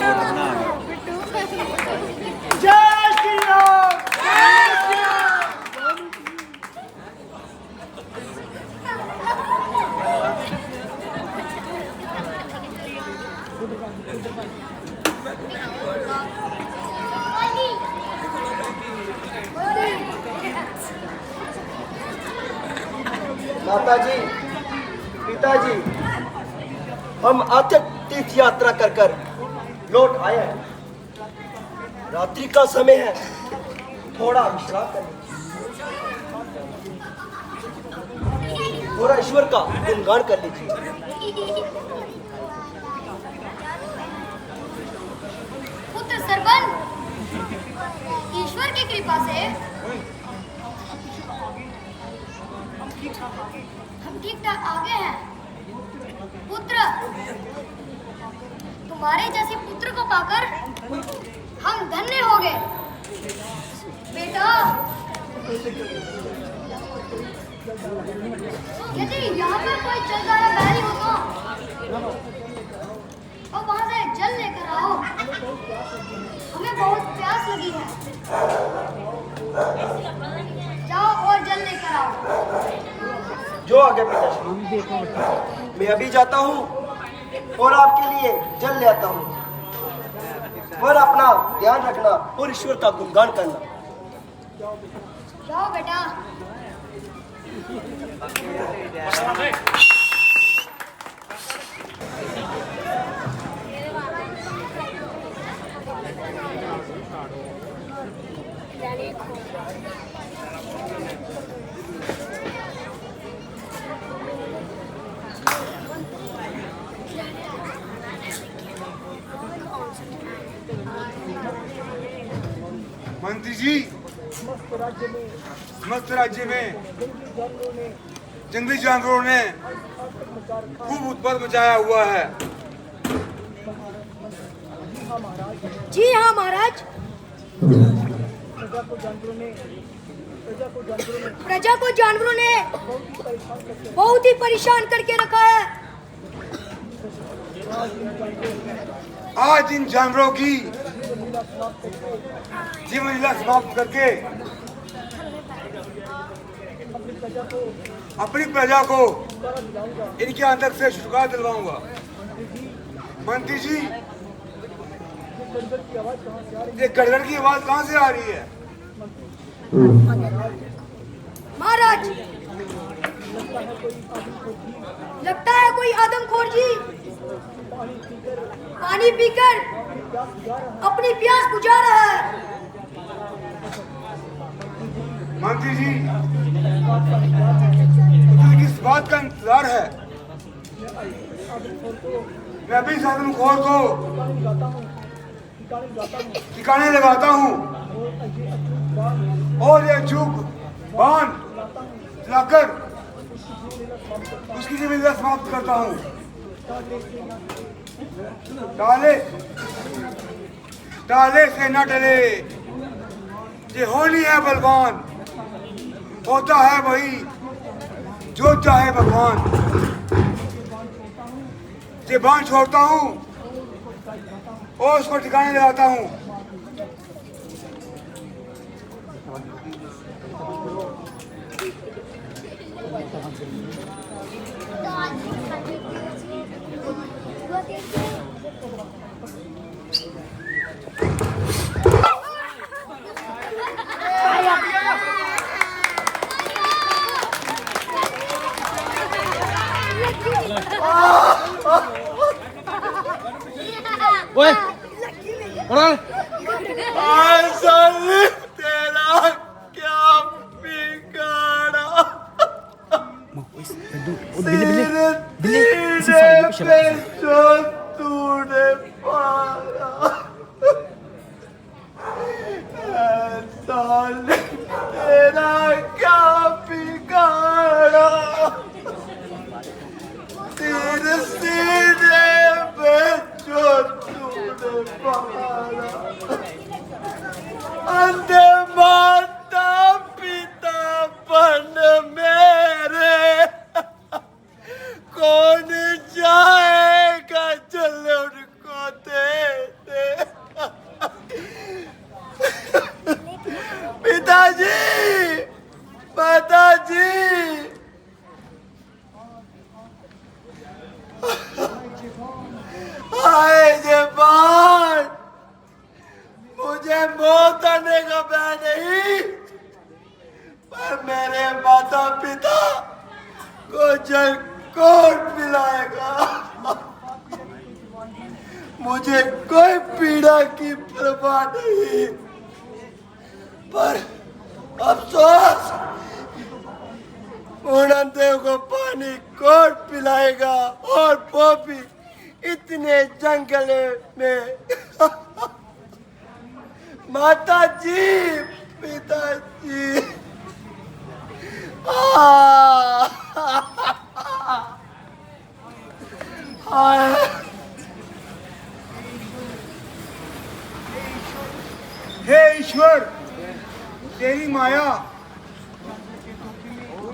जय श्री राम, जय श्री राम। माताजी, पिताजी, हम अथक तीर्थ यात्रा कर कर लौट आए हैं। रात्रि का समय है, थोड़ा विश्राम कर लीजिए, थोड़ा ईश्वर का गुणगान कर लीजिए। पुत्र सरवन, ईश्वर की कृपा से हम ठीक ठाक आगे हैं। पुत्र, तुम्हारे जैसे पुत्र को पाकर हम धन्य हो गए। बेटा, यदि यहाँ पर कोई चल रहा बैरी हो तो और वहाँ से जल लेकर आओ, हमें बहुत प्यास लगी है। जाओ और जल लेकर आओ। जो आगे पिताजी, मैं अभी जाता हूँ और आपके लिए जल ले आता हूँ। और अपना ध्यान रखना और ईश्वर का गुणगान करना। जाओ बेटा। मंत्री जी, समस्त राज्य में जंगली जानवरों ने खूब उत्पात मचाया हुआ है। जी हाँ महाराज। प्रजा को जानवरों ने बहुत ही परेशान करके रखा है। आज इन जानवरों की जीवन लीला समाप्त करके अपनी प्रजा को इनके अंदर से छुटकारा दिलवाऊंगा। मंत्री जी, ये गड़गड़ की आवाज कहाँ से आ रही है? महाराज, लगता है कोई आदमखोर जी पानी पीकर अपनी प्यास बुझा रहा है। मंत्री जी, मुझे किस बात का इंतजार है? मैं भी आदमखोर को ठिकाने लगाता हूँ और ये चूक बांध लाकर उसकी जिम्मेदारी समाप्त करता हूँ। टाले से न टले, ये होली है बलवान, होता है वही जो चाहे भगवान। ये बांध छोड़ता हूँ और उसको ठिकाने लगाता हूँ। ओए, उड़ा तेरा क्या बिगाड़ा, जो तूने पाया, तेरा क्या बिगाड़ा, तेरे सीने में जो तूने पाया, अंधे माता पिता बन मेरे, कौन जाएगा चल उनको दे दे। मुझे कौन पिलाएगा? मुझे कोई पीड़ा की परवाह नहीं, पर अफसोस उन अंधे को पानी कौन पिलाएगा, और वो भी इतने जंगल में। माता जी, पिताजी, हे ईश्वर, तेरी माया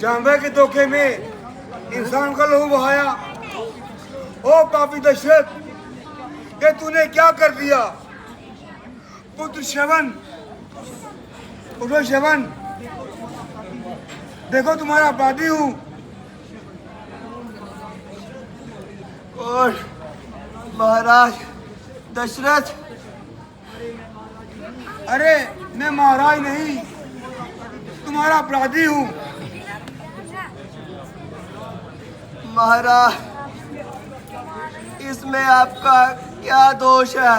जानवर के धोखे में इंसान का लहू बहाया। ओ पापी दशरथ, ये तूने क्या कर दिया? पुत्र श्रवण, उठो श्रवण, देखो तुम्हारा अपराधी हूँ। और महाराज दशरथ, अरे मैं महाराज नहीं, तुम्हारा अपराधी हूँ। महाराज, इसमें आपका क्या दोष है?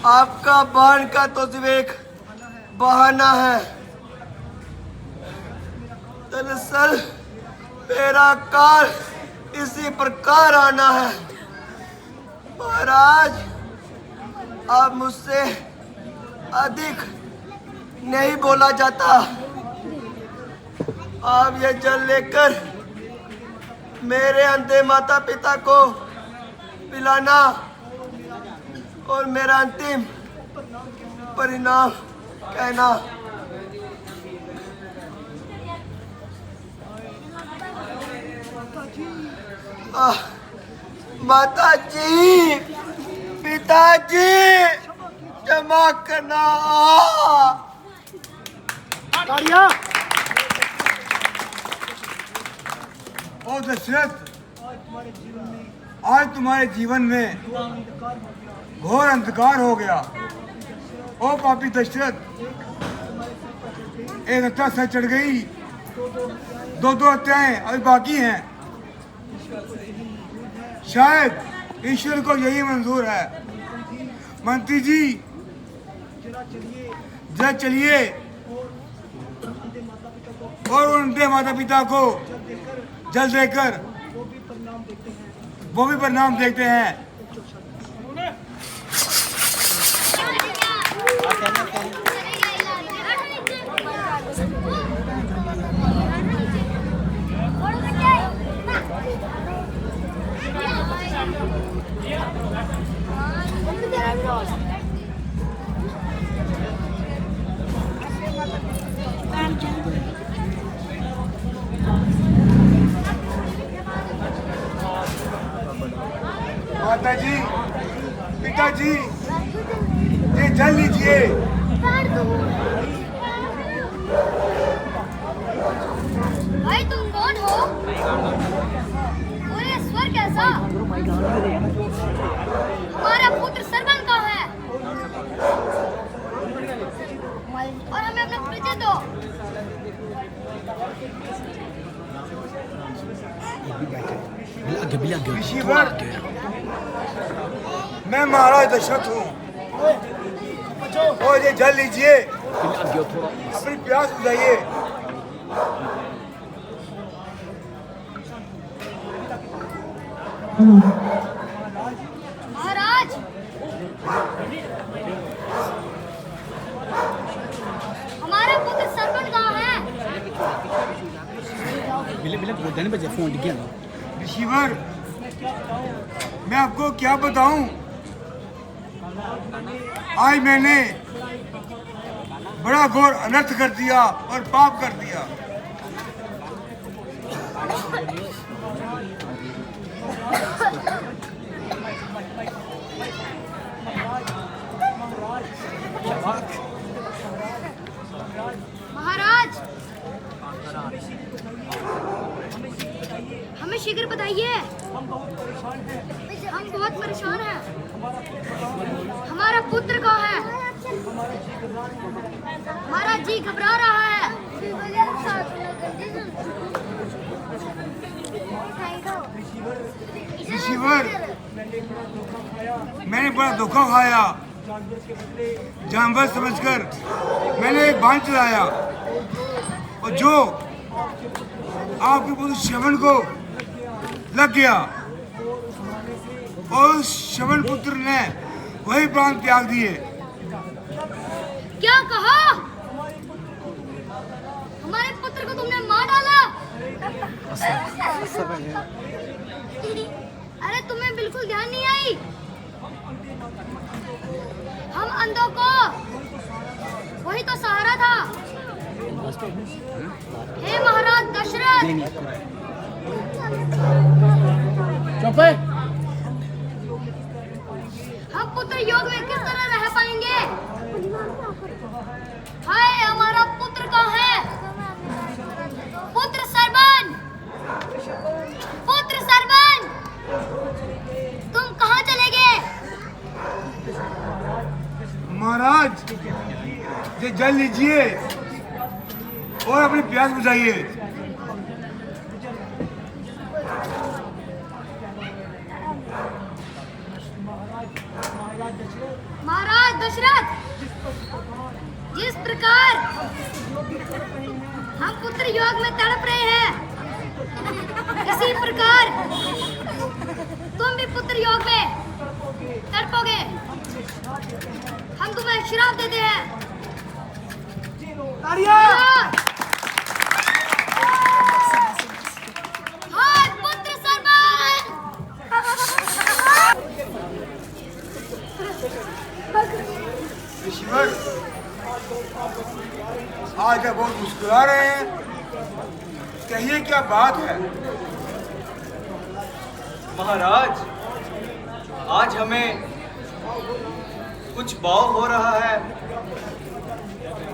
आपका बाण का तो सिर्फ एक बहाना है। दरअसल मेरा काल इसी प्रकार आना है। महाराज, अब मुझसे अधिक नहीं बोला जाता। आप ये जल लेकर मेरे अंधे माता पिता को पिलाना और मेरा अंतिम परिणाम कहना। माता जी, पिताजी, क्षमा करना। ओ दशरथ, आज तुम्हारे जीवन में घोर अंधकार हो गया। ओ पापी दशरथ, एक हत्या सच चढ़ गई, दो हत्याएं अभी बाकी हैं। शायद ईश्वर को यही मंजूर है। मंत्री जी, जरा चलिए और उन अंधे माता पिता को जल देकर वो भी परिणाम देखते हैं। माता जी, पिताजी, ये जल लीजिए। भाई तुम कौन हो? और ये स्वर कैसा? हमारा पुत्र सरवन कहाँ है? और हमें अपना परिचय दो। ऋषिवर, मैं महाराज दशरथ हूँ, और ये जल लीजिए, अपनी प्यास बुझाइए। महाराज, हमारा पुत्र सरवन कहाँ है? ऋषिवर, मैं आपको क्या बताऊं? आज मैंने बड़ा घोर अनर्थ कर दिया और पाप कर दिया। महाराज, हमें शीघ्र बताइए, हम बहुत परेशान हैं। हमारा पुत्र कहाँ है? हमारा जी घबरा रहा है। रिसीवर, मैंने बड़ा धोखा खाया। जानवर समझकर मैंने एक बांध चलाया और जो आपके पुत्र श्रवण को लग गया और उस श्रवण पुत्र ने वही प्राण त्याग दिए। क्या कहा? हमारे पुत्र को तुमने मार डाला? अरे तुम्हें बिल्कुल ध्यान नहीं आई? हम अंधों को वही तो सहारा था। हे महाराज दशरथ, चुप है। हम पुत्र योग में किस तरह रह पाएंगे? हाय, हमारा पुत्र कहाँ है? पुत्र सरबन, पुत्र सरबन, तुम कहाँ चले गए? महाराज, ये जल लीजिए और अपनी प्यास बुझाइए। महाराज दशरथ, जिस प्रकार हम पुत्र योग में तड़प रहे हैं, इसी प्रकार तुम भी पुत्र योग में तड़पोगे। हम तुम्हें श्राप देते हैं। हाय पुत्र सरबन! ऋषिवर, आज आप बहुत मुस्कुरा रहे हैं, कहिए क्या बात है? महाराज, आज हमें कुछ भाव हो रहा है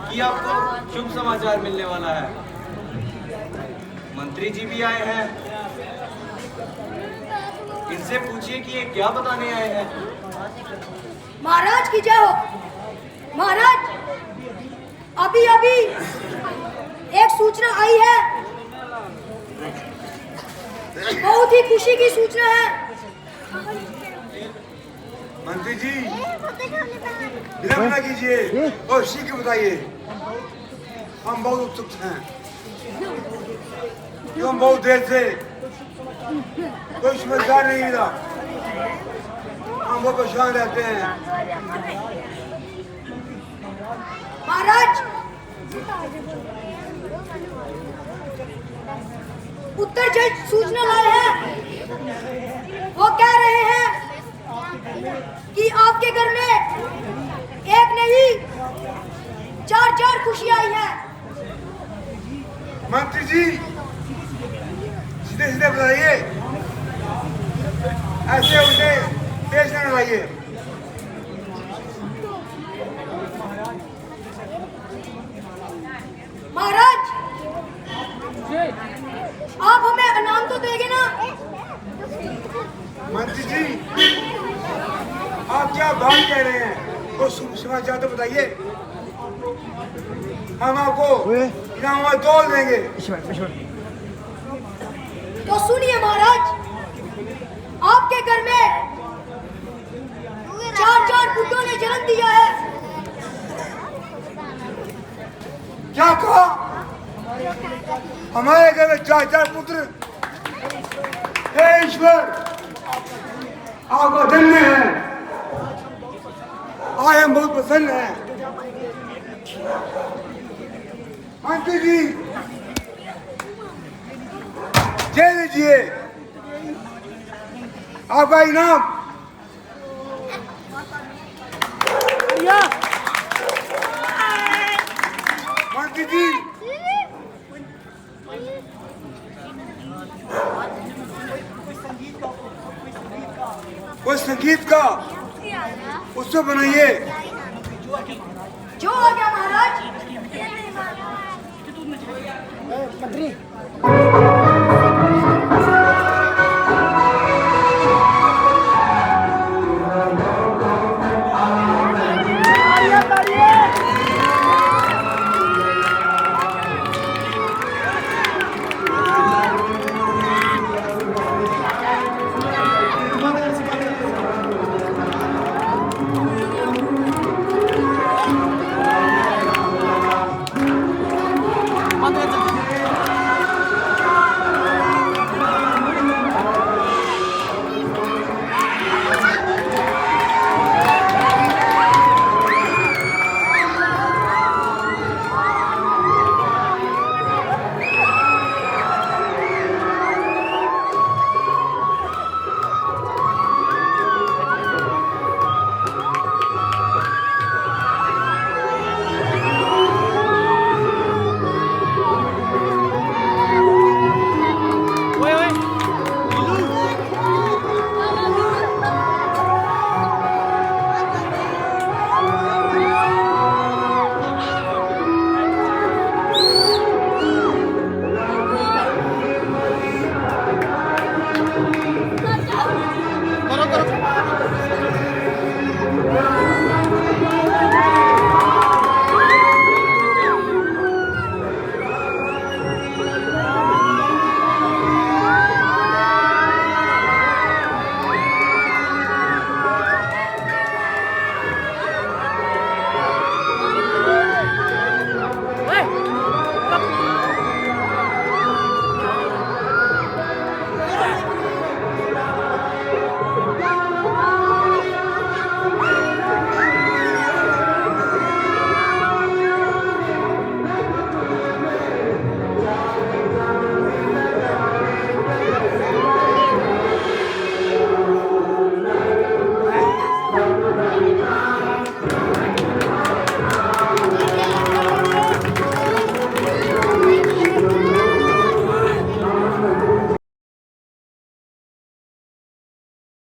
कि आपको शुभ समाचार मिलने वाला है। मंत्री जी भी आए हैं, इनसे पूछिए कि ये क्या बताने आए हैं। महाराज की जय हो। महाराज, अभी अभी एक सूचना आई है, बहुत ही खुशी की सूचना है। मंत्री जी, विलंब न कीजिए और शीघ्र बताइए। हम बहुत उत्सुक हैं, क्यों हम बहुत देर से कोई समाचार नहीं मिला। हम बहुत परेशान रहते हैं। महाराज, उत्तर जज सूचना लाए हैं। वो कह रहे हैं कि आपके घर में एक नहीं 4 खुशी आई है। मंत्री जी, सीधे सीधे बताइए, ऐसे उल्टे पेश न लगाइए। महाराज, आप हमें इनाम तो देंगे ना? मंत्री जी, आप क्या बात कह रहे हैं? वो शुभ समाचार तो बताइए, हम आपको इनाम तोल देंगे। तो सुनिए महाराज, आपके घर में 4 पुत्रों ने जन्म दिया है। क्या कहा? हमारे घर में 4 पुत्र। हे ईश्वर, आपका धन्य है। आज हम बहुत प्रसन्न हैं। मंत्री जी, जय लीजिए, आपका इनाम। मंत्री जी, कोई संगीत का उत्सव बनाइए। जो आ गया महाराज। करो